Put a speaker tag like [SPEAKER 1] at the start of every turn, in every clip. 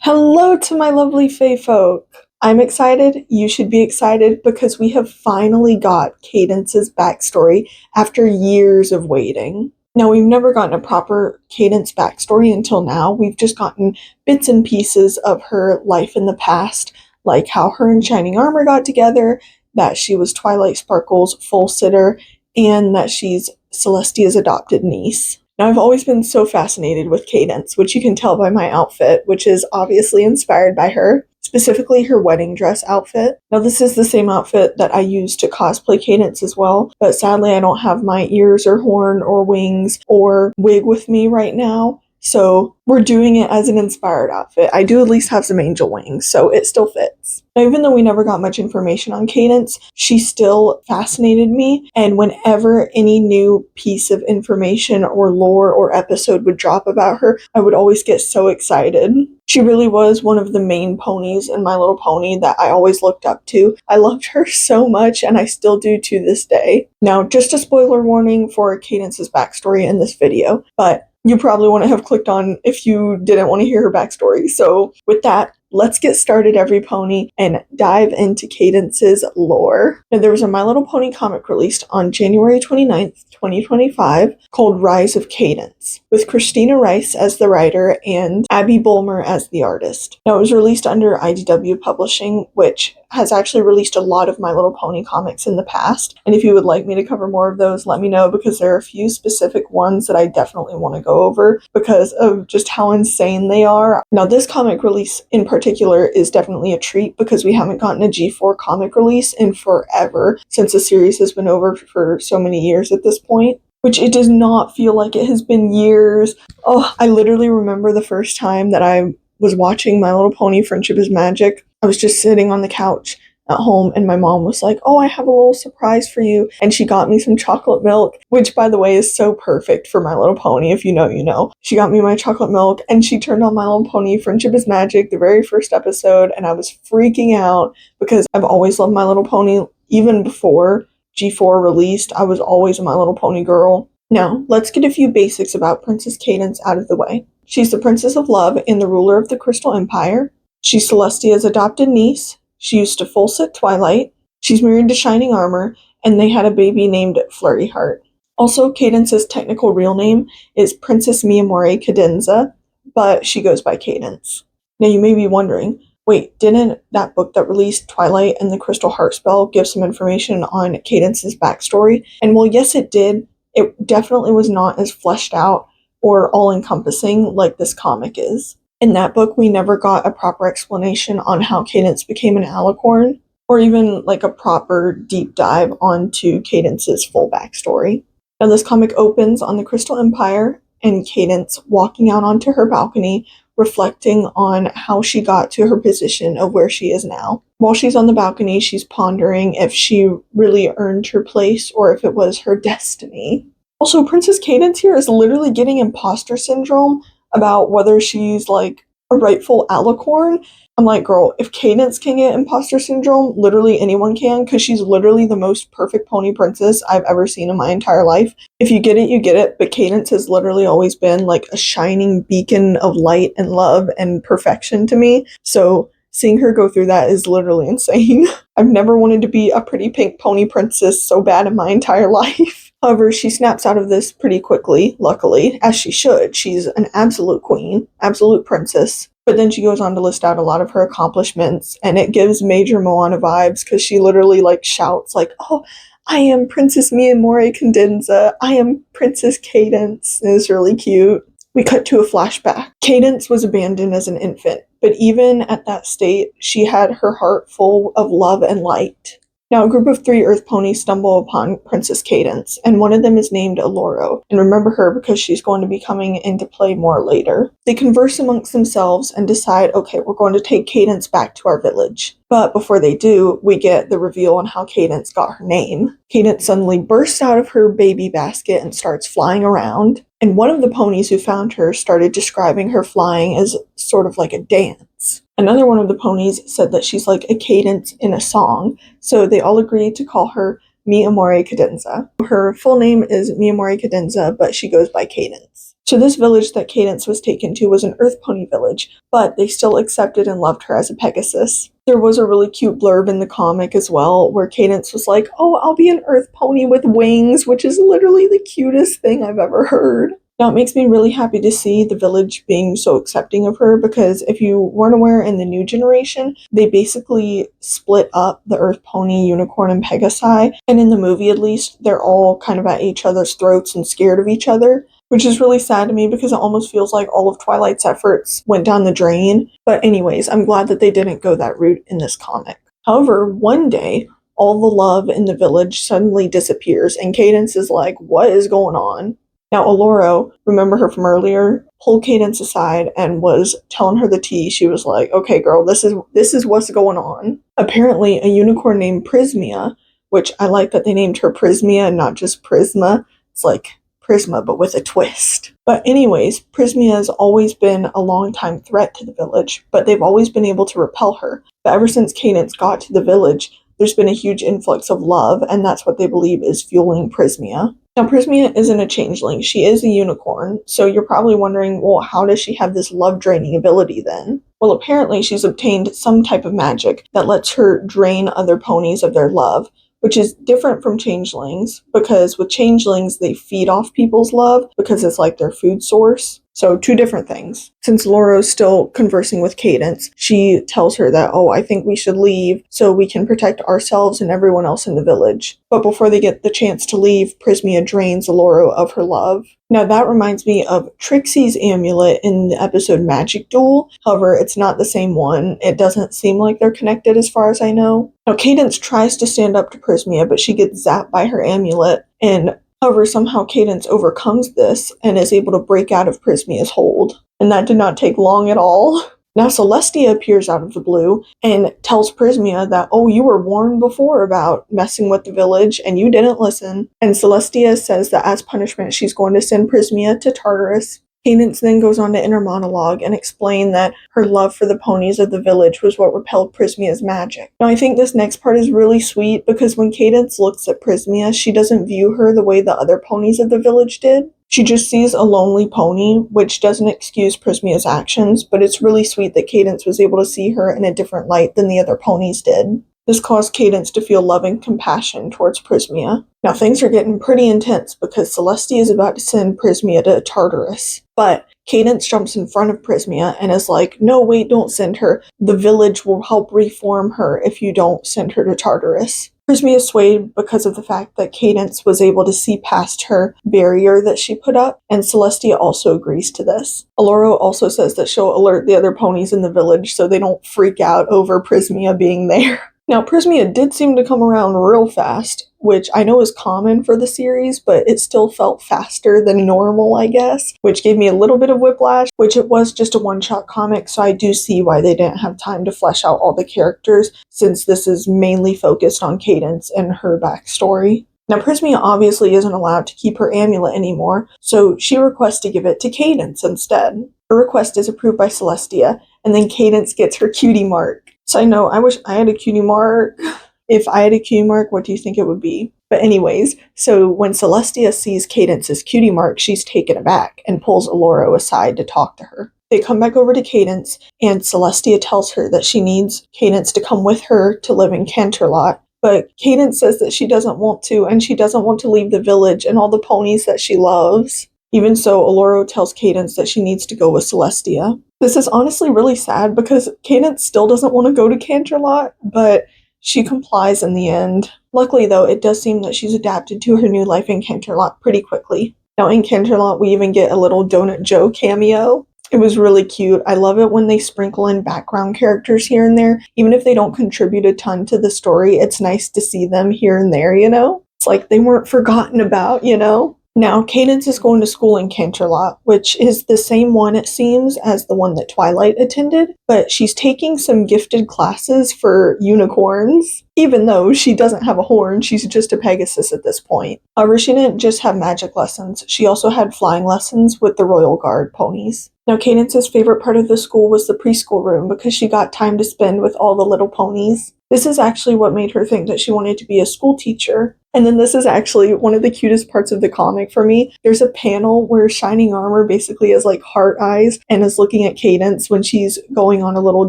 [SPEAKER 1] Hello to my lovely faefolk. I'm excited, you should be excited, because we have finally got Cadance's backstory after years of waiting. Now, we've never gotten a proper Cadance backstory until now. We've just gotten bits and pieces of her life in the past, like how her and Shining Armor got together, that she was Twilight Sparkle's full sitter, and that she's Celestia's adopted niece. Now, I've always been so fascinated with Cadance, which you can tell by my outfit, which is obviously inspired by her, specifically her wedding dress outfit. Now, this is the same outfit that I used to cosplay Cadance as well, but sadly I don't have my ears or horn or wings or wig with me right now, so we're doing it as an inspired outfit. I do at least have some angel wings, so it still fits. Now, even though we never got much information on Cadance, she still fascinated me, and whenever any new piece of information or lore or episode would drop about her, I would always get so excited. She really was one of the main ponies in My Little Pony that I always looked up to. I loved her so much, and I still do to this day. Now, just a spoiler warning for Cadance's backstory in this video, but you probably wouldn't have clicked on if you didn't want to hear her backstory. So with that, let's get started, everypony, and dive into Cadance's lore. Now, there was a My Little Pony comic released on January 29th, 2025, called Rise of Cadance, with Christina Rice as the writer and Abby Bulmer as the artist. Now, it was released under IDW Publishing, which has actually released a lot of My Little Pony comics in the past, and if you would like me to cover more of those, let me know, because there are a few specific ones that I definitely want to go over because of just how insane they are. Now, this comic release in particular is definitely a treat because we haven't gotten a G4 comic release in forever, since the series has been over for so many years at this point, which it does not feel like it has been years. Oh, I literally remember the first time that I was watching My Little Pony Friendship is Magic. I was just sitting on the couch at home, and my mom was like, "Oh, I have a little surprise for you," and she got me some chocolate milk, which, by the way, is so perfect for My Little Pony. If you know, you know. She got me my chocolate milk, and she turned on My Little Pony Friendship is Magic, the very first episode, and I was freaking out because I've always loved My Little Pony. Even before G4 released, I was always a My Little Pony girl. Now, let's get a few basics about Princess Cadance out of the way. She's the Princess of Love and the ruler of the Crystal Empire. She's Celestia's adopted niece. She used to full sit Twilight. She's married to Shining Armor, and they had a baby named Flurry Heart. Also, Cadance's technical real name is Princess Miyamori Cadenza, but she goes by Cadance. Now, you may be wondering, wait, didn't that book that released Twilight and the Crystal Heart Spell give some information on Cadance's backstory? And well, yes, it did. It definitely was not as fleshed out or all-encompassing like this comic is. In that book, we never got a proper explanation on how Cadance became an alicorn, or even like a proper deep dive onto Cadance's full backstory. Now, this comic opens on the Crystal Empire and Cadance walking out onto her balcony, reflecting on how she got to her position of where she is now. While she's on the balcony, she's pondering if she really earned her place or if it was her destiny. Also, Princess Cadance here is literally getting imposter syndrome about whether she's like a rightful alicorn. I'm like, girl, if Cadance can get imposter syndrome, literally anyone can, because she's literally the most perfect pony princess I've ever seen in my entire life. If you get it, you get it, but Cadance has literally always been like a shining beacon of light and love and perfection to me, so seeing her go through that is literally insane. I've never wanted to be a pretty pink pony princess so bad in my entire life. However, she snaps out of this pretty quickly, luckily, as she should. She's an absolute queen, absolute princess. But then she goes on to list out a lot of her accomplishments, and it gives major Moana vibes because she literally like shouts like, "Oh, I am Princess Miyamori Cadenza. I am Princess Cadance." And it's really cute. We cut to a flashback. Cadance was abandoned as an infant, but even at that state, she had her heart full of love and light. Now, a group of 3 Earth ponies stumble upon Princess Cadance, and one of them is named Aloro, and remember her because she's going to be coming into play more later. They converse amongst themselves and decide, okay, we're going to take Cadance back to our village. But before they do, we get the reveal on how Cadance got her name. Cadance suddenly bursts out of her baby basket and starts flying around, and one of the ponies who found her started describing her flying as sort of like a dance. Another one of the ponies said that she's like a cadence in a song, so they all agreed to call her Miyamori Cadenza. Her full name is Miyamori Cadenza, but she goes by Cadance. So this village that Cadance was taken to was an earth pony village, but they still accepted and loved her as a Pegasus. There was a really cute blurb in the comic as well, where Cadance was like, "Oh, I'll be an earth pony with wings," which is literally the cutest thing I've ever heard. Now, it makes me really happy to see the village being so accepting of her, because if you weren't aware, in the new generation, they basically split up the Earth Pony, Unicorn, and Pegasi, and in the movie at least, they're all kind of at each other's throats and scared of each other, which is really sad to me because it almost feels like all of Twilight's efforts went down the drain. But anyways, I'm glad that they didn't go that route in this comic. However, one day, all the love in the village suddenly disappears, and Cadance is like, "What is going on?" Now, Oloro, remember her from earlier, pulled Cadance aside and was telling her the tea. She was like, "Okay, girl, this is what's going on." Apparently, a unicorn named Prismia, which I like that they named her Prismia and not just Prisma. It's like Prisma, but with a twist. But anyways, Prismia has always been a long-time threat to the village, but they've always been able to repel her. But ever since Cadance got to the village, there's been a huge influx of love, and that's what they believe is fueling Prismia. Now, Prismia isn't a changeling, she is a unicorn, so you're probably wondering, well, how does she have this love-draining ability then? Well, apparently she's obtained some type of magic that lets her drain other ponies of their love, which is different from changelings, because with changelings, they feed off people's love because it's like their food source. So, two different things. Since Laura's still conversing with Cadance, she tells her that, "Oh, I think we should leave so we can protect ourselves and everyone else in the village." But before they get the chance to leave, Prismia drains Laura of her love. Now, that reminds me of Trixie's amulet in the episode Magic Duel. However, it's not the same one. It doesn't seem like they're connected as far as I know. Now, Cadance tries to stand up to Prismia, but she gets zapped by her amulet, and however, somehow Cadance overcomes this and is able to break out of Prismia's hold. And that did not take long at all. Now Celestia appears out of the blue and tells Prismia that, "Oh, you were warned before about messing with the village and you didn't listen." And Celestia says that as punishment, she's going to send Prismia to Tartarus. Cadance then goes on to inner monologue and explain that her love for the ponies of the village was what repelled Prismia's magic. Now, I think this next part is really sweet because when Cadance looks at Prismia, she doesn't view her the way the other ponies of the village did. She just sees a lonely pony, which doesn't excuse Prismia's actions, but it's really sweet that Cadance was able to see her in a different light than the other ponies did. This caused Cadance to feel love and compassion towards Prismia. Now things are getting pretty intense because Celestia is about to send Prismia to Tartarus. But Cadance jumps in front of Prismia and is like, "No, wait, don't send her. The village will help reform her if you don't send her to Tartarus." Prismia is swayed because of the fact that Cadance was able to see past her barrier that she put up, and Celestia also agrees to this. Oloro also says that she'll alert the other ponies in the village so they don't freak out over Prismia being there. Now, Prismia did seem to come around real fast, which I know is common for the series, but it still felt faster than normal, I guess, which gave me a little bit of whiplash, which it was just a one-shot comic, so I do see why they didn't have time to flesh out all the characters, since this is mainly focused on Cadance and her backstory. Now, Prismia obviously isn't allowed to keep her amulet anymore, so she requests to give it to Cadance instead. Her request is approved by Celestia, and then Cadance gets her cutie mark. So I know, I wish I had a cutie mark. If I had a cutie mark, what do you think it would be? But anyways, so when Celestia sees Cadance's cutie mark, she's taken aback and pulls Oloro aside to talk to her. They come back over to Cadance, and Celestia tells her that she needs Cadance to come with her to live in Canterlot. But Cadance says that she doesn't want to, and she doesn't want to leave the village and all the ponies that she loves. Even so, Oloro tells Cadance that she needs to go with Celestia. This is honestly really sad because Cadance still doesn't want to go to Canterlot, but she complies in the end. Luckily though, it does seem that she's adapted to her new life in Canterlot pretty quickly. Now in Canterlot, we even get a little Donut Joe cameo. It was really cute. I love it when they sprinkle in background characters here and there. Even if they don't contribute a ton to the story, it's nice to see them here and there, you know? It's like they weren't forgotten about, you know? Now, Cadance is going to school in Canterlot, which is the same one, it seems, as the one that Twilight attended, but she's taking some gifted classes for unicorns. Even though she doesn't have a horn, she's just a Pegasus at this point. However, she didn't just have magic lessons, she also had flying lessons with the Royal Guard ponies. Now, Cadance's favorite part of the school was the preschool room because she got time to spend with all the little ponies. This is actually what made her think that she wanted to be a school teacher. And then this is actually one of the cutest parts of the comic for me. There's a panel where Shining Armor basically has like heart eyes and is looking at Cadance when she's going on a little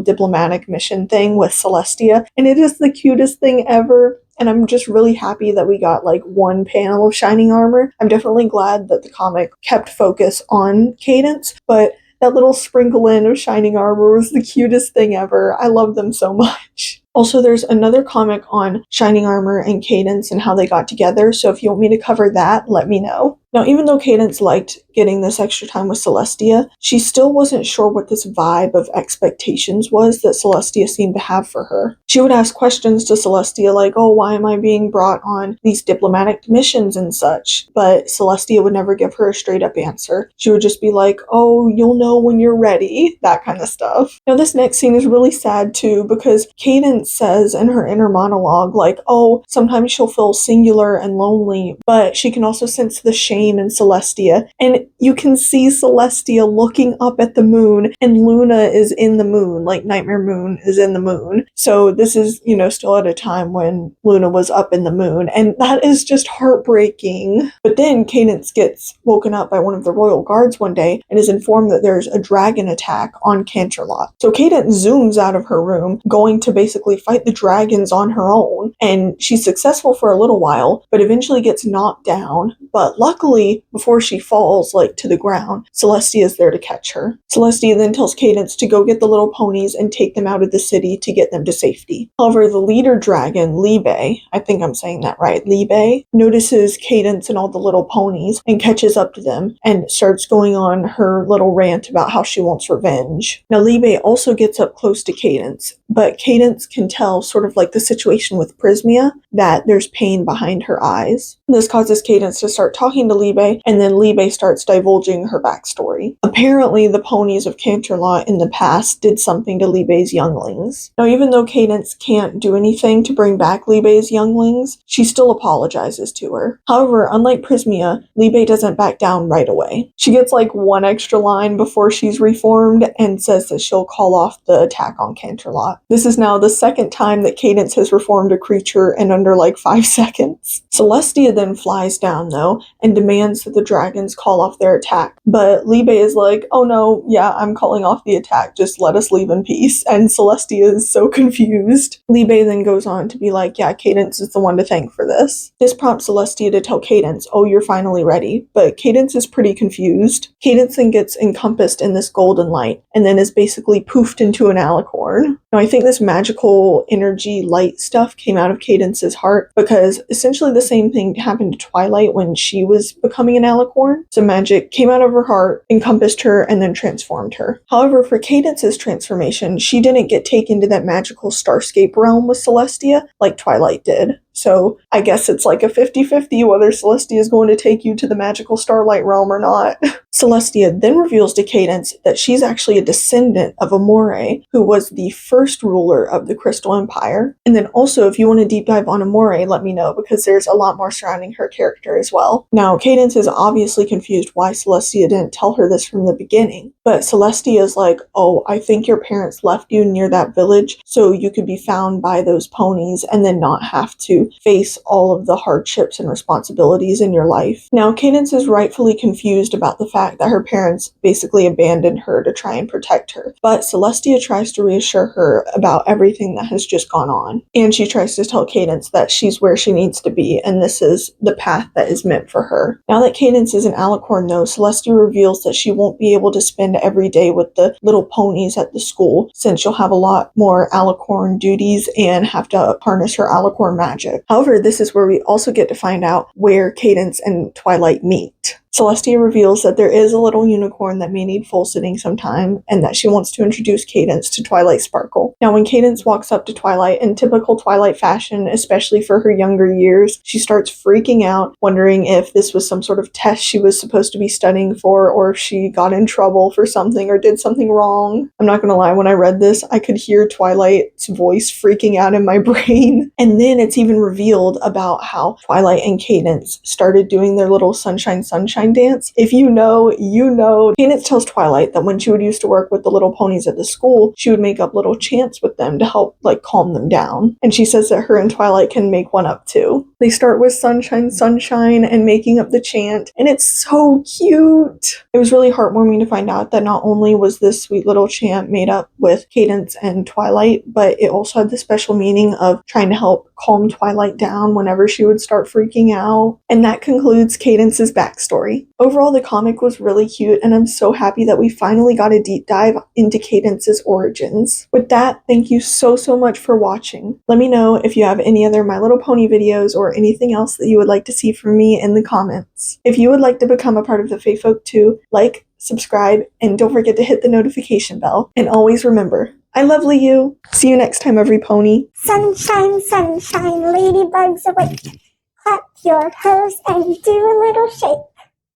[SPEAKER 1] diplomatic mission thing with Celestia. And it is the cutest thing ever. And I'm just really happy that we got like one panel of Shining Armor. I'm definitely glad that the comic kept focus on Cadance, but that little sprinkle in of Shining Armor was the cutest thing ever. I love them so much. Also, there's another comic on Shining Armor and Cadance and how they got together, so if you want me to cover that, let me know. Now, even though Cadance liked getting this extra time with Celestia, she still wasn't sure what this vibe of expectations was that Celestia seemed to have for her. She would ask questions to Celestia like, oh, why am I being brought on these diplomatic missions and such? But Celestia would never give her a straight up answer. She would just be like, oh, you'll know when you're ready, that kind of stuff. Now, this next scene is really sad too because Cadance says in her inner monologue, like, oh, sometimes she'll feel singular and lonely, but she can also sense the shame in Celestia. And you can see Celestia looking up at the moon, and Luna is in the moon, like Nightmare Moon is in the moon. So this is, still at a time when Luna was up in the moon, and that is just heartbreaking. But then Cadance gets woken up by one of the royal guards one day and is informed that there's a dragon attack on Canterlot. So Cadance zooms out of her room, going to basically fight the dragons on her own, and she's successful for a little while, but eventually gets knocked down. But luckily, before she falls to the ground, Celestia is there to catch her. Celestia then tells Cadance to go get the little ponies and take them out of the city to get them to safety. However, the leader dragon, Libe, I think I'm saying that right, Libe, notices Cadance and all the little ponies and catches up to them and starts going on her little rant about how she wants revenge. Now, Libe also gets up close to Cadance, but Cadance can tell, sort of like the situation with Prismia, that there's pain behind her eyes. This causes Cadance to start talking to Libe, and then Libe starts divulging her backstory. Apparently, the ponies of Canterlot in the past did something to Libe's younglings. Now, even though Cadance can't do anything to bring back Libe's younglings, she still apologizes to her. However, unlike Prismia, Libe doesn't back down right away. She gets one extra line before she's reformed and says that she'll call off the attack on Canterlot. This is now the second time that Cadance has reformed a creature in under 5 seconds. Celestia then flies down though and demands that the dragons call off their attack. But Libe is like, oh no, yeah, I'm calling off the attack, just let us leave in peace. And Celestia is so confused. Libe then goes on to be like, yeah, Cadance is the one to thank for this. This prompts Celestia to tell Cadance, oh, you're finally ready. But Cadance is pretty confused. Cadance then gets encompassed in this golden light and then is basically poofed into an alicorn. Now, I think this magical energy light stuff came out of Cadance's heart because essentially the same thing happened to Twilight when she was becoming an alicorn. So magic came out of her heart, encompassed her, and then transformed her. However, for Cadance's transformation, she didn't get taken to that magical starscape realm with Celestia like Twilight did. So I guess it's a 50-50 whether Celestia is going to take you to the magical starlight realm or not. Celestia then reveals to Cadance that she's actually a descendant of Amore, who was the first ruler of the Crystal Empire. And then also, if you want to deep dive on Amore, let me know, because there's a lot more surrounding her character as well. Now, Cadance is obviously confused why Celestia didn't tell her this from the beginning, but Celestia is like, oh, I think your parents left you near that village so you could be found by those ponies and then not have to face all of the hardships and responsibilities in your life. Now, Cadance is rightfully confused about the fact that her parents basically abandoned her to try and protect her, but Celestia tries to reassure her about everything that has just gone on, and she tries to tell Cadance that she's where she needs to be, and this is the path that is meant for her. Now that Cadance is an alicorn though, Celestia reveals that she won't be able to spend every day with the little ponies at the school, since she'll have a lot more alicorn duties and have to harness her alicorn magic. However, this is where we also get to find out where Cadance and Twilight meet. Celestia reveals that there is a little unicorn that may need full sitting sometime, and that she wants to introduce Cadance to Twilight Sparkle. Now, when Cadance walks up to Twilight in typical Twilight fashion, especially for her younger years, she starts freaking out, wondering if this was some sort of test she was supposed to be studying for, or if she got in trouble for something or did something wrong. I'm not gonna lie, when I read this, I could hear Twilight's voice freaking out in my brain. And then it's even revealed about how Twilight and Cadance started doing their little sunshine sunshine dance. If you know, you know. Cadance tells Twilight that when she would used to work with the little ponies at the school, she would make up little chants with them to help like calm them down. And she says that her and Twilight can make one up too. They start with sunshine, sunshine, and making up the chant, and it's so cute. It was really heartwarming to find out that not only was this sweet little chant made up with Cadance and Twilight, but it also had the special meaning of trying to help calm Twilight down whenever she would start freaking out. And that concludes Cadance's backstory. Overall, the comic was really cute, and I'm so happy that we finally got a deep dive into Cadance's origins. With that, thank you so much for watching. Let me know if you have any other My Little Pony videos or anything else that you would like to see from me in the comments. If you would like to become a part of the Faefolk too, like, subscribe, and don't forget to hit the notification bell. And always remember, I lovely you. See you next time, every pony.
[SPEAKER 2] Sunshine, sunshine, ladybugs awake. Clap your hose and do a little shake.